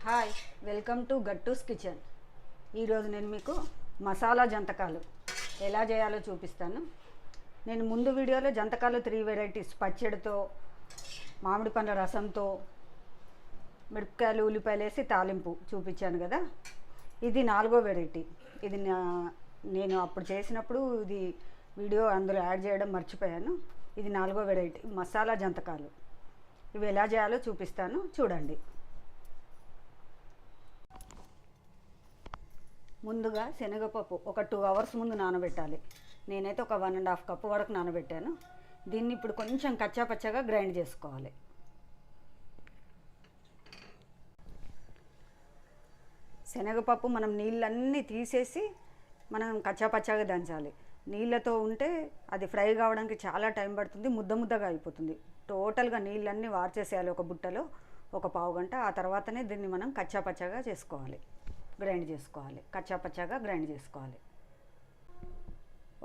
Hi, welcome to Gattu's kitchen. ఈరోజు నేను మీకు మసాలా జంతకాలు ఎలా చేయాలో చూపిస్తాను. నేను ముందు వీడియోలో జంతకాలు 3 వెరైటీస్ పచ్చడితో, మామిడి పండ్ల రసంతో, మిరపకాయలు ఉల్లిపాయలు వేసి తాలింపు చూపించాను కదా. ఇది 4వ వెరైటీ. ఇది నేను అప్పుడు చేసినప్పుడు ఇది వీడియో అందులో యాడ్ చేయడం మర్చిపోయాను. ఇది 4వ వెరైటీ మసాలా జంతకాలు. ఇవి ఎలా చేయాలో చూపిస్తాను, చూడండి. ముందుగా శనగపప్పు ఒక 2 అవర్స్ ముందు నానబెట్టాలి. నేనైతే ఒక 1.5 కప్పు వరకు నానబెట్టాను. దీన్ని ఇప్పుడు కొంచెం కచ్చాపచ్చగా గ్రైండ్ చేసుకోవాలి. శనగపప్పు మనం నీళ్ళన్నీ తీసేసి మనం కచ్చాపచ్చగా దంచాలి. నీళ్ళతో ఉంటే అది ఫ్రై కావడానికి చాలా టైం పడుతుంది, ముద్దగా అయిపోతుంది. టోటల్గా నీళ్ళన్నీ వార్చేసేయాలి ఒక బుట్టలో ఒక పావు గంట. ఆ తర్వాతనే దీన్ని మనం కచ్చాపచ్చగా చేసుకోవాలి, గ్రైండ్ చేసుకోవాలి. కచ్చాపచ్చాగా గ్రైండ్ చేసుకోవాలి.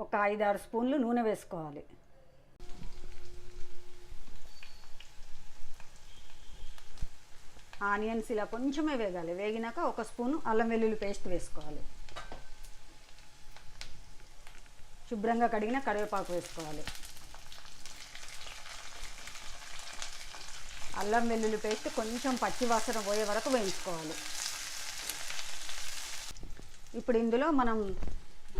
ఒక 5-6 స్పూన్లు నూనె వేసుకోవాలి. ఆనియన్స్ ఇలా కొంచెమే వేగాలి. వేగినాక 1 స్పూను అల్లం వెల్లుల్లి పేస్ట్ వేసుకోవాలి. శుభ్రంగా కడిగిన కరివేపాకు వేసుకోవాలి. అల్లం వెల్లుల్లి పేస్ట్ కొంచెం పచ్చి వాసన పోయే వరకు వేయించుకోవాలి. ఇప్పుడు ఇందులో మనం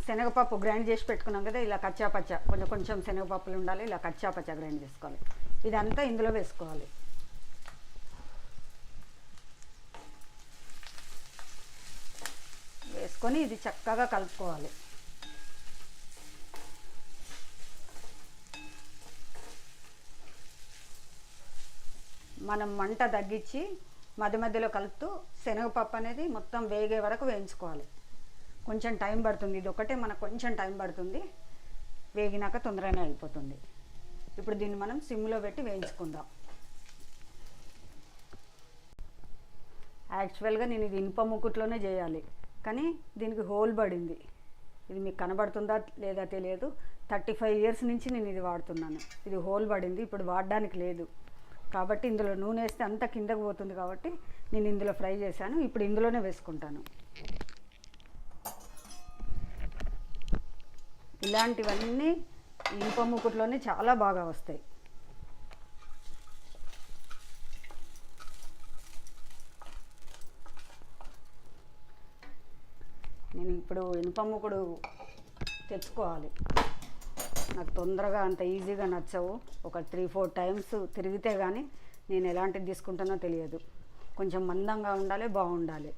శనగపప్పు గ్రైండ్ చేసి పెట్టుకున్నాం కదా, ఇలా కచ్చాపచ్చ కొంచెం శనగపప్పులు ఉండాలి. ఇలా కచ్చాపచ్చ గ్రైండ్ చేసుకోవాలి. ఇదంతా ఇందులో వేసుకోవాలి. వేసుకొని ఇది చక్కగా కలుపుకోవాలి. మనం మంట తగ్గించి మధ్యలో కలుపుతూ శనగపప్పు అనేది మొత్తం వేగే వరకు వేయించుకోవాలి. కొంచెం టైం పడుతుంది. ఇది ఒకటే మనకు కొంచెం టైం పడుతుంది. వేగినాక తొందరగానే అయిపోతుంది. ఇప్పుడు దీన్ని మనం సిమ్లో పెట్టి వేయించుకుందాం. యాక్చువల్గా నేను ఇది ఇనుప ముకుట్లోనే చేయాలి, కానీ దీనికి హోల్ పడింది. ఇది మీకు కనబడుతుందా లేదా తెలియదు. 35 ఇయర్స్ నుంచి నేను ఇది వాడుతున్నాను. ఇది హోల్ పడింది, ఇప్పుడు వాడడానికి లేదు. కాబట్టి ఇందులో నూనె వేస్తే అంతా కిందకు పోతుంది. కాబట్టి నేను ఇందులో ఫ్రై చేశాను. ఇప్పుడు ఇందులోనే వేసుకుంటాను. ఇలాంటివన్నీ ఇనుప మూకుట్లోనే చాలా బాగా వస్తాయి. నేను ఇప్పుడు ఇనుప మూకుడు తెచ్చుకోవాలి. నాకు తొందరగా అంత ఈజీగా నచ్చవు. ఒక 3-4 టైమ్స్ తిరిగితే కానీ నేను ఎలాంటిది తీసుకుంటానో తెలియదు. కొంచెం మందంగా ఉండాలి, బాగుండాలి.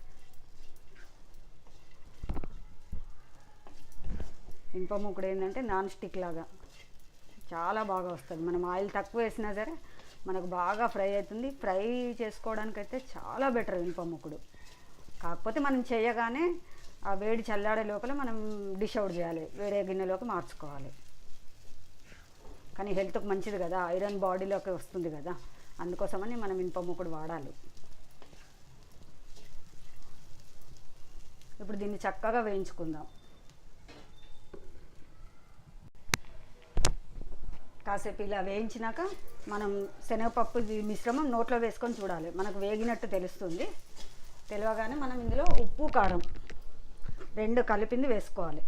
ఇనుప మూకుడు ఏంటంటే నాన్ స్టిక్ లాగా చాలా బాగా వస్తుంది. మనం ఆయిల్ తక్కువ వేసినా సరే మనకు బాగా ఫ్రై అవుతుంది. ఫ్రై చేసుకోవడానికైతే చాలా బెటర్ ఇనుప మూకుడు. కాకపోతే మనం చేయగానే ఆ వేడి చల్లాడే లోపల మనం డిష్ అవుట్ చేయాలి, వేరే గిన్నెలోకి మార్చుకోవాలి. కానీ హెల్త్కి మంచిది కదా, ఐరన్ బాడీలోకి వస్తుంది కదా, అందుకోసమని మనం ఇనుప మూకుడు వాడాలి. ఇప్పుడు దీన్ని చక్కగా వేయించుకుందాం. కాసేపు ఇలా వేయించినాక మనం శనగపప్పు మిశ్రమం నోట్లో వేసుకొని చూడాలి. మనకు వేగినట్టు తెలుస్తుంది. తెలియగానే మనం ఇందులో ఉప్పు కారం 2 కలిపింది వేసుకోవాలి.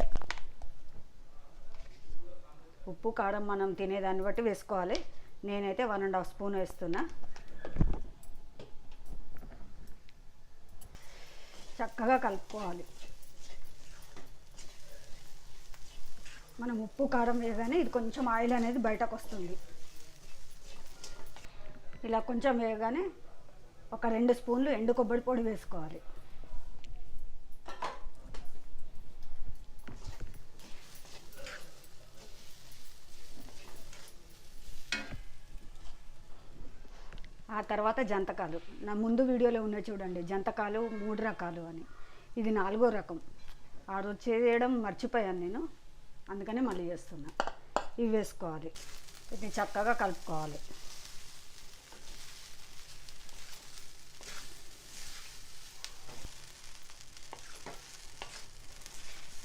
ఉప్పు కారం మనం తినేదాన్ని బట్టి వేసుకోవాలి. నేనైతే 1.5 స్పూన్ వేస్తున్నా. చక్కగా కలుపుకోవాలి. మనం ఉప్పు కారం వేయగానే ఇది కొంచెం ఆయిల్ అనేది బయటకు వస్తుంది. ఇలా కొంచెం వేయగానే ఒక 2 స్పూన్లు ఎండు కొబ్బరి పొడి వేసుకోవాలి. ఆ తర్వాత జంతకాలు. నా ముందు వీడియోలో ఉన్నాయి చూడండి, జంతకాలు 3 రకాలు అని. ఇది 4వ రకం. ఆ రోజు చేయడం మర్చిపోయాను నేను, అందుకనే మళ్ళీ చేస్తున్నా. ఇవి వేసుకోవాలి. ఇది చక్కగా కలుపుకోవాలి.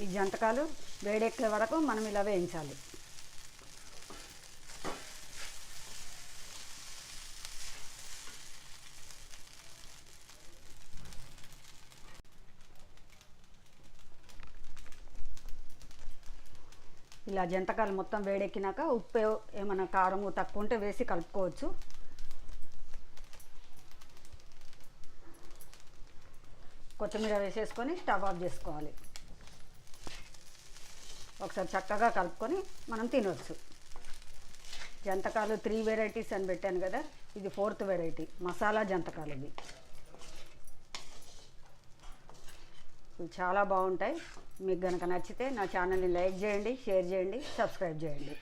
ఈ జంతకాలు వేడెక్కే వరకు మనం ఇలా వేయించాలి. ఇలా జంతకాలు మొత్తం వేడెక్కినాక ఉప్పు ఏమైనా కారము తక్కువ ఉంటే వేసి కలుపుకోవచ్చు. కొత్తిమీర వేసేసుకొని స్టవ్ ఆఫ్ చేసుకోవాలి. ఒకసారి చక్కగా కలుపుకొని మనం తినవచ్చు. జంతకాలు 3 వెరైటీస్ అని పెట్టాను కదా, ఇది 4th వెరైటీ మసాలా జంతకాలు. ఇవి చాలా బాగుంటాయి. మీకు కనుక నచ్చితే నా ఛానల్ని లైక్ చేయండి, షేర్ చేయండి, సబ్స్క్రైబ్ చేయండి.